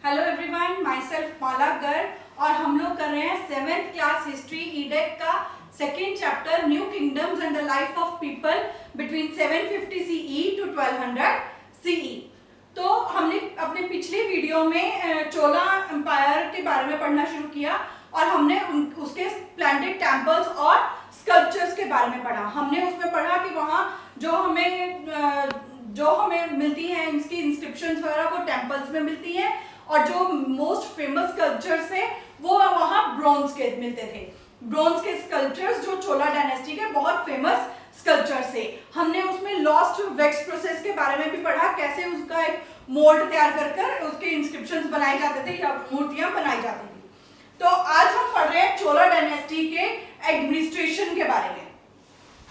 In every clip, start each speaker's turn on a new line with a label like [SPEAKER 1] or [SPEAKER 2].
[SPEAKER 1] Hello everyone, my self माला गर्ग और हम लोग कर रहे हैं 7th क्लास हिस्ट्री ईडेक का second chapter new kingdoms and the life of people between 750 CE to 1200 CE. तो हमने अपने पिछले वीडियो में चोला एम्पायर के बारे में पढ़ना शुरू किया और हमने उसके स्प्लेंडेड टेम्पल्स और स्कल्पचर्स के बारे में पढ़ा। हमने उसमें पढ़ा कि वहाँ जो हमें मिलती हैं इसकी इंस्क्रिप्शंस वगैरह वो टेम्पल्स में मिलती हैं और जो मोस्ट फेमस स्कल्पचर्स थे वो वहाँ ब्रॉन्ज के मिलते थे। ब्रॉन्ज के स्कल्पचर्स जो चोला डायनेस्टी के बहुत फेमस स्कल्पचर्स थे। हमने उसमें लॉस्ट वैक्स प्रोसेस के बारे में भी पढ़ा, कैसे उसका एक मोल्ड तैयार कर उसके इंस्क्रिप्शंस बनाए जाते थे या मूर्तियां बनाई जाती थी। तो आज हम पढ़ रहे हैं चोला डायनेस्टी के एडमिनिस्ट्रेशन के बारे में।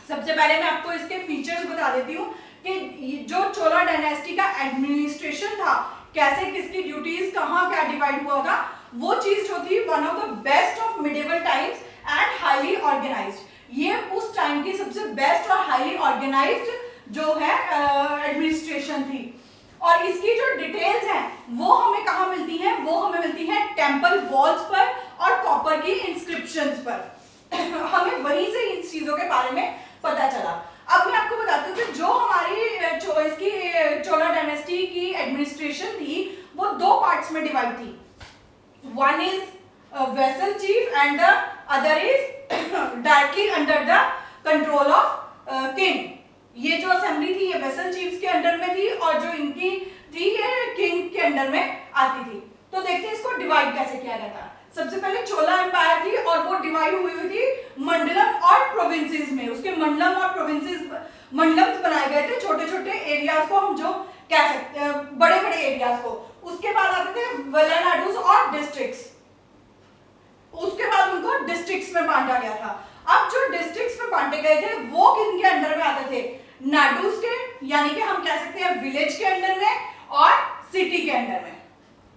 [SPEAKER 1] सबसे पहले मैं आपको इसके फीचर्स बता देती हूँ कि जो चोला डायनेस्टी का एडमिनिस्ट्रेशन था, कैसे किसकी ड्यूटीज कहाँ क्या डिवाइड हुआ था, वो चीज जो थी one of the best of medieval times and highly organised. ये उस टाइम की सबसे बेस्ट और हाईली ऑर्गेनाइज्ड जो है एडमिनिस्ट्रेशन थी। और इसकी जो डिटेल्स हैं वो हमें कहाँ मिलती हैं? वो हमें मिलती हैं टेम्पल वॉल्स पर और कॉपर की इंस्क्रिप्शंस पर। हमें वहीं से इन चीजों के बारे में पता चला। अब मैं आपको बताती हूँ कि जो हमारी इसकी चोला डायनेस्टी की एडमिनिस्ट्रेशन थी वो दो पार्ट्स में डिवाइड थी। One is vessel cheap and the other is directly under the control of king. ये जो असेंबली थी ये वेसल चीफ्स के अंडर में थी और जो इनकी थी ये किंग के अंडर में आती थी। तो देखते हैं इसको डिवाइड कैसे किया गया था। सबसे पहले चोला एम्पायर थी और वो डिवाइड हुई थी मंडलम और प्रोविंसेस में। उसके मंडलम और प्रोविंसेस मंडलम्स बनाए गए थे, छोटे छोटे एरियाज को हम जो कह सकते हैं बड़े बड़े एरियाज को। उसके बाद आते थे वेलानाडूज और डिस्ट्रिक्ट्स। उसके बाद उनको डिस्ट्रिक्ट्स में बांटा गया था। अब जो डिस्ट्रिक्ट्स में बांटे गए थे वो किन के अंडर में आते थे? नाडूज के, यानी कि हम कह सकते हैं विलेज के अंडर में और सिटी के अंडर में।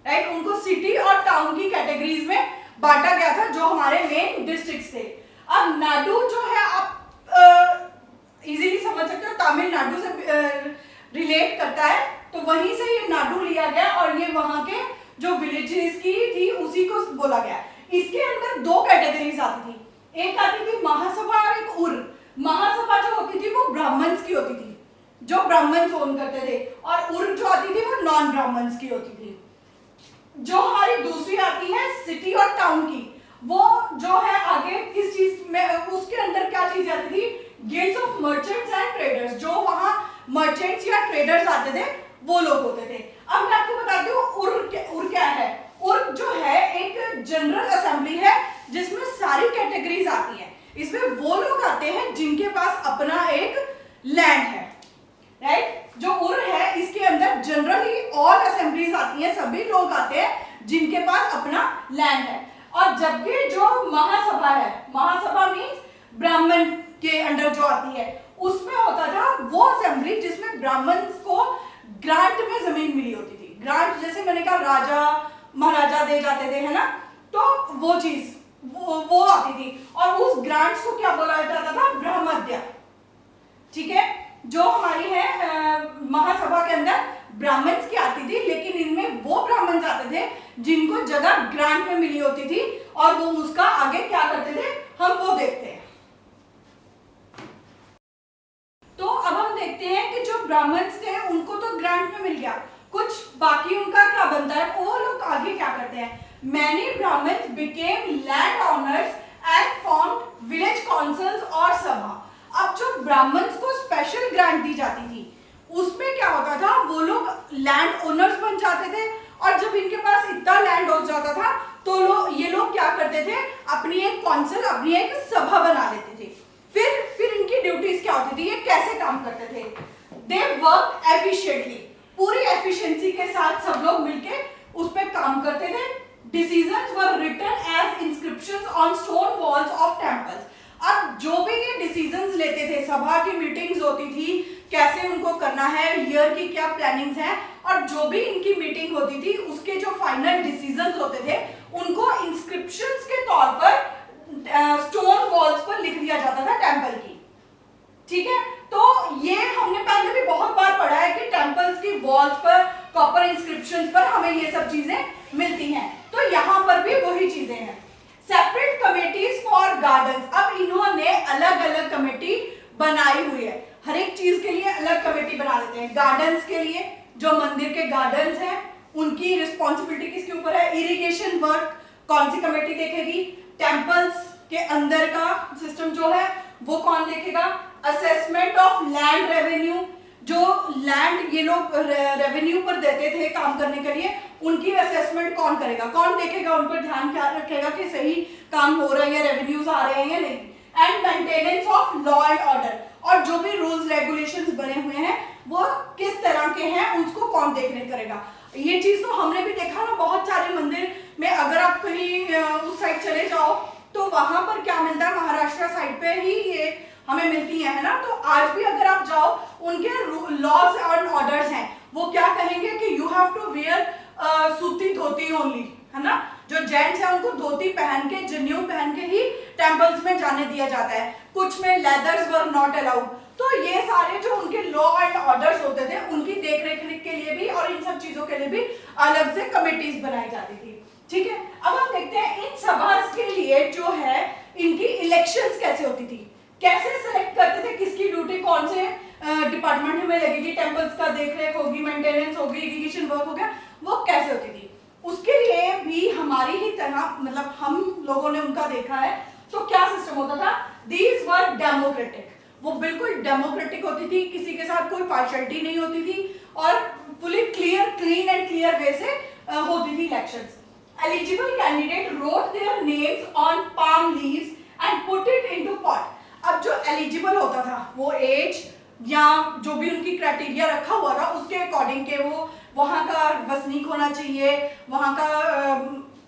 [SPEAKER 1] राइट, उनको सिटी और टाउन की कैटेगरीज में बांटा गया था जो हमारे मेन डिस्ट्रिक्ट्स थे। अब नाडू जो है आप इजीली समझ सकते हो, तमिलनाडु से रिलेट करता है, तो वहीं से ये नाडू लिया गया और ये वहां के जो विलेजेस की थी उसी को बोला गया। इसके अंदर दो कैटेगरीज आती थी, एक आती थी महासभा और एक उर। महासभा जो होती थी वो ब्राह्मण्स की होती थी, जो ब्राह्मण्स ओन करते थे, और उर जो आती थी वो नॉन ब्राह्मण्स की होती थी। जो हमारी दूसरी आती है सिटी और टाउन की, वो जो है आगे किस चीज में, उसके अंदर क्या चीज आती थी? Guilds of merchants and traders. जो वहां मर्चेंट्स या ट्रेडर्स आते थे वो लोग होते थे। अब मैं आपको बताती हूँ उर क्या है। उर जो है एक जनरल असेंबली है जिसमें सारी कैटेगरीज आती हैं। इसमें वो लोग आते हैं जिनके पास अपना एक लैंड है। राइट, जो उर है इसके अंदर जनरली ऑल असेंबलीज आती हैं, सभी लोग आते हैं जिनके पास अपना लैंड है। और जबकि जो महासभा है, महासभा मींस ब्राह्मण के अंडर जो आती है, उसमें होता था वो असेंबली जिसमें ब्राह्मण्स को ग्रांट में जमीन मिली होती थी। ग्रांट जैसे मैंने कहा राजा महाराजा दे जाते थे, है ना, तो वो चीज वो आती थी। और उस ग्रांट्स को क्या बोला जाता था? ब्रह्महत्या। ठीक है, जो हमारी है महासभा के अंदर ब्राह्मण्स की आती थी, लेकिन इनमें वो ब्राह्मण्स आते थे जिनको जगह ग्रांट में मिली होती थी और वो उसका आगे क्या करते थे हम वो देखते हैं। तो अब हम देखते हैं कि जो ब्राह्मण्स थे उनको तो ग्रांट में मिल गया, कुछ बाकी उनका क्या बनता है, वो लोग आगे क्या करते हैं? Many Brahmans became land owners and formed village councils और सभा। अब जो ब्राह्मण्स को स्पेशल ग्रांट दी जाती थी उसमें क्या होता था? वो लोग लैंड ओनर्स बन जाते थे और जब इनके पास इतना लैंड हो जाता था तो ये लोग क्या करते थे? अपनी एक काउंसिल, अपनी एक सभा बना लेते थे। फिर इनकी ड्यूटीज क्या होती थी? ये कैसे काम करते थे? दे वर्क एफिशिएंटली, पूरी एफिशिएंसी के साथ सब लोग मिलके उस पर काम करते थे। Decisions were written as inscriptions on stone walls of temples. अब जो भी ये डिसीजंस लेते थे, सभा की मीटिंग्स होती थी, कैसे उनको करना है, ईयर की क्या प्लानिंग्स हैं, और जो भी इनकी मीटिंग होती थी उसके जो फाइनल डिसीजंस होते थे उनको इंस्क्रिप्शंस के तौर पर स्टोन वॉल्स पर लिख दिया जाता था टेम्पल की। ठीक है, तो ये हमने पहले भी बहुत बार पढ़ा है कि टेम्पल्स की वॉल्स पर कॉपर इंस्क्रिप्शन पर हमें ये सब चीजें मिलती हैं। तो यहाँ पर भी वही चीजें हैं। सेपरेट कमेटीज फॉर गार्डन्स, अब इन्होंने अलग अलग कमेटी बनाई हुई है, हर एक चीज के लिए अलग कमेटी बना देते हैं। गार्डन्स के लिए जो मंदिर के गार्डन्स हैं उनकी रिस्पॉन्सिबिलिटी किसके ऊपर है, इरिगेशन वर्क कौन सी कमेटी देखेगी, टेम्पल्स के अंदर का सिस्टम जो है वो कौन देखेगा, असेसमेंट ऑफ लैंड रेवेन्यू, जो लैंड ये लोग रेवेन्यू पर देते थे काम करने के लिए, उनकी असेसमेंट कौन करेगा, कौन देखेगा, उन पर ध्यान क्या रखेगा कि सही काम हो रहा है या रेवेन्यूज आ रहे हैं या नहीं। And maintenance of law and order, और जो भी रूल्स रेगुलेशंस बने हुए हैं वो किस तरह के हैं उसको कौन देखने करेगा। ये चीज तो हमने भी देखा ना बहुत सारे मंदिर में, अगर आप कहीं उस साइड चले जाओ तो वहां पर क्या मिलता है, महाराष्ट्र साइड पे ही ये हमें मिलती है ना। तो आज भी अगर आप जाओ उनके लॉज एंड ऑर्डर्स हैं, वो क्या कहेंगे कि यू हैव टू वेयर सूती धोती ओनली, है ना। जो जेंट्स है उनको धोती पहन के, जनेऊ पहन के ही टेंपल्स में जाने दिया जाता है, कुछ में लेदर्स वर नॉट अलाउड। तो ये सारे जो उनके लॉ एंड ऑर्डर्स होते थे उनकी देखरेख के लिए भी और इन सब चीजों के लिए भी अलग से कमिटीज बनाई जाती थी। ठीक है, अब हम देखते हैं इन सभास के लिए जो है इनकी इलेक्शंस कैसे होती थी, कैसे सेलेक्ट करते थे किसकी ड्यूटी कौन से डिपार्टमेंट में लगेगी, टेंपल्स का देखरेख होगी, मेंटेनेंस होगी, इरिगेशन वर्क हो गया, वो कैसे होती थी। उसके लिए भी हमारी ही तरह मतलब हम लोगों ने उनका देखा है। तो क्या सिस्टम होता था, दीज वर डेमोक्रेटिक, वो बिल्कुल डेमोक्रेटिक होती थी, किसी के साथ कोई पार्शियलिटी नहीं होती थी और fully clear, clean and clear way से होती थी elections. Eligible candidate wrote their names on palm leaves and put it into pot. अब जो एलिजिबल होता था वो एज या जो भी उनकी क्राइटेरिया रखा हुआ था उसके अकॉर्डिंग के वो वहाँ का वसनीक होना चाहिए, वहाँ का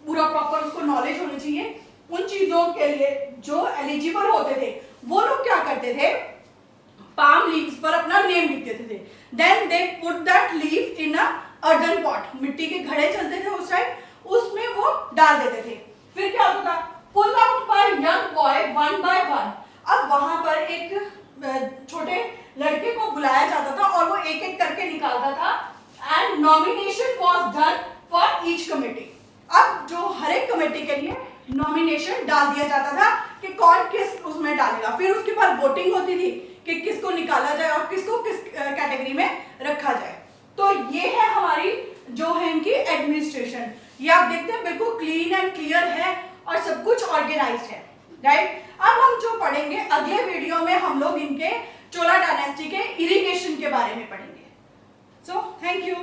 [SPEAKER 1] पूरा प्रॉपर उसको नॉलेज होनी चाहिए। उन चीजों के लिए जो एलिजिबल होते थे वो लोग क्या करते थे, पाम लीव्स पर अपना नेम लिख देते थे। Then they put that leaf in a earthen pot, मिट्टी के घड़े चलते थे उस टाइम, उसमें वो डाल देते थे। फिर क्या होता था, pull out by young boy one by one. अब वहां पर एक छोटे लड़के को बुलाया जाता था और वो एक एक करके निकालता था and nomination was done for each committee. अब जो हर एक कमेटी के लिए नॉमिनेशन डाल दिया जाता था कि कौन किस उसमें डालेगा, फिर उसके बाद वोटिंग होती थी कि किसको निकाला जाए और किसको किस कैटेगरी में रखा जाए। तो ये है हमारी जो है इनकी एडमिनिस्ट्रेशन। ये आप देखते हैं बिल्कुल क्लीन एंड क्लियर है और सब कुछ ऑर्गेनाइज्ड है, राइट। अब हम जो पढ़ेंगे अगले वीडियो में हम लोग इनके चोला डायनेस्टी के इरिगेशन के बारे में पढ़ेंगे। So thank you.